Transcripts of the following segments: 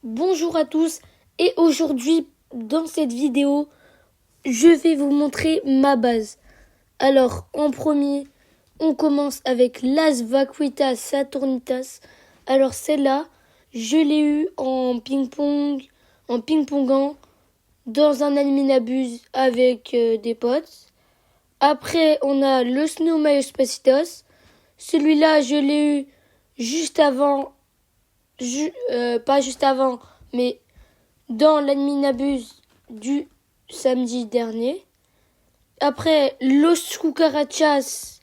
Bonjour à tous et aujourd'hui dans cette vidéo je vais vous montrer ma base. Alors en premier on commence avec l'As Vaquita Saturnitas. Alors celle-là je l'ai eue en ping-pongant dans un Alminabuse avec des potes. Après on a le Snow Myospacitos. Celui-là je l'ai eu juste avant. Pas juste avant, mais dans l'Adminabuse du samedi dernier. Après, Los Cucarachas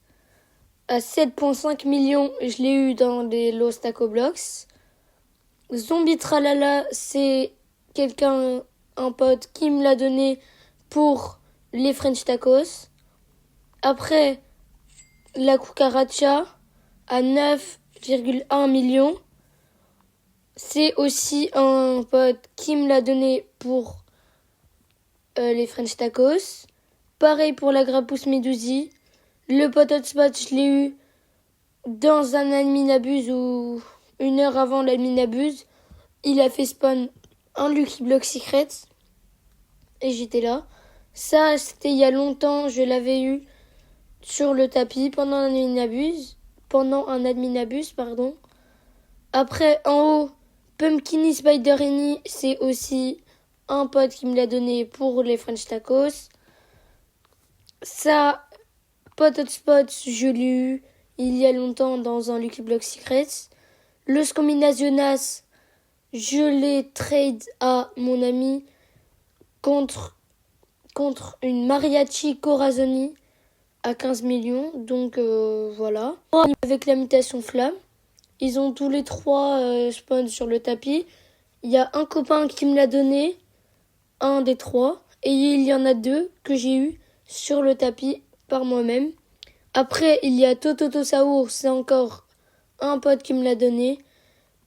à 7,5 millions, je l'ai eu dans les Los Taco Blocks. Zombie Tralala, c'est un pote qui me l'a donné pour les French Tacos. Après, la Cucaracha à 9,1 millions. C'est aussi un pote qui me l'a donné pour les French Tacos. Pareil pour la Grappus Medusi. Le pot hotspot, je l'ai eu dans un Alminabuse ou 1 heure avant l'Alminabuse. Il a fait spawn un Lucky Block Secret. Et j'étais là. Ça, c'était il y a longtemps. Je l'avais eu sur le tapis pendant un Adminabuse. Après, en haut, Pumpkini Spiderini, c'est aussi un pote qui me l'a donné pour les French Tacos. Ça, pot hotspot, je l'ai eu il y a longtemps dans un Lucky Block Secret. Los Combinacionas, je l'ai trade à mon ami contre une Mariachi Corazoni à 15 millions. Donc voilà. Avec la mutation flamme. Ils ont tous les trois spawn sur le tapis. Il y a un copain qui me l'a donné, un des trois. Et il y en a 2 que j'ai eu sur le tapis par moi-même. Après, il y a Tototosaur, c'est encore un pote qui me l'a donné.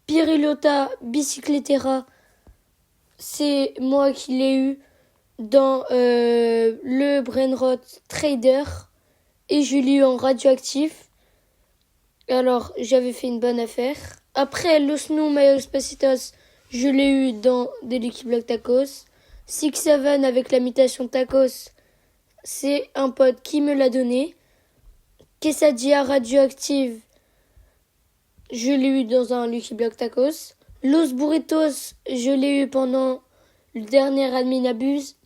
Pirilota Bicicletera, c'est moi qui l'ai eu dans le Brainrot Trader. Et je l'ai eu en radioactif. Alors, j'avais fait une bonne affaire. Après, l'Osno Myospacitos, je l'ai eu dans des Lucky Block Tacos. 6-7 avec la mutation Tacos, c'est un pote qui me l'a donné. Quesadilla radioactive, je l'ai eu dans un Lucky Block Tacos. Los Burritos, je l'ai eu pendant le dernier Adminabuse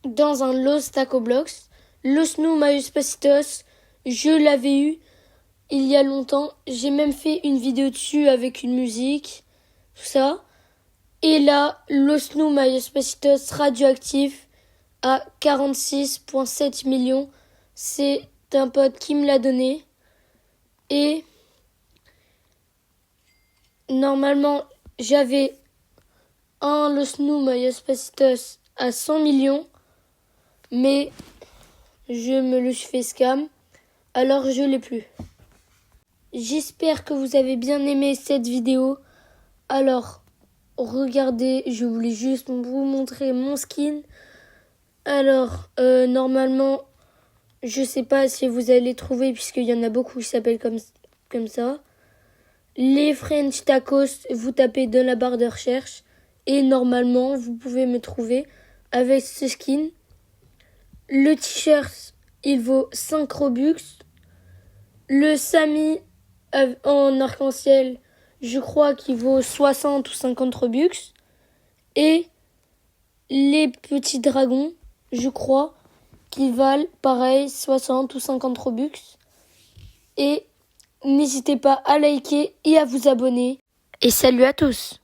dans un Los Taco Blocks. L'Osno Myospacitos, je l'avais eu il y a longtemps. J'ai même fait une vidéo dessus avec une musique, tout ça. Et là, l'Osno Myospacitos radioactif à 46,7 millions. C'est un pote qui me l'a donné. Et normalement, j'avais un l'Osno Myospacitos à 100 millions. Mais je me le suis fait scam. Alors je l'ai plus. J'espère que vous avez bien aimé cette vidéo. Alors, regardez, je voulais juste vous montrer mon skin. Alors, normalement, je sais pas si vous allez trouver, puisqu'il y en a beaucoup qui s'appellent comme ça. Les French Tacos, vous tapez dans la barre de recherche. Et normalement, vous pouvez me trouver avec ce skin. Le t-shirt, il vaut 5 Robux. Le Sami en arc-en-ciel, je crois qu'il vaut 60 ou 50 Robux. Et les petits dragons, je crois qu'ils valent pareil 60 ou 50 Robux. Et n'hésitez pas à liker et à vous abonner. Et salut à tous!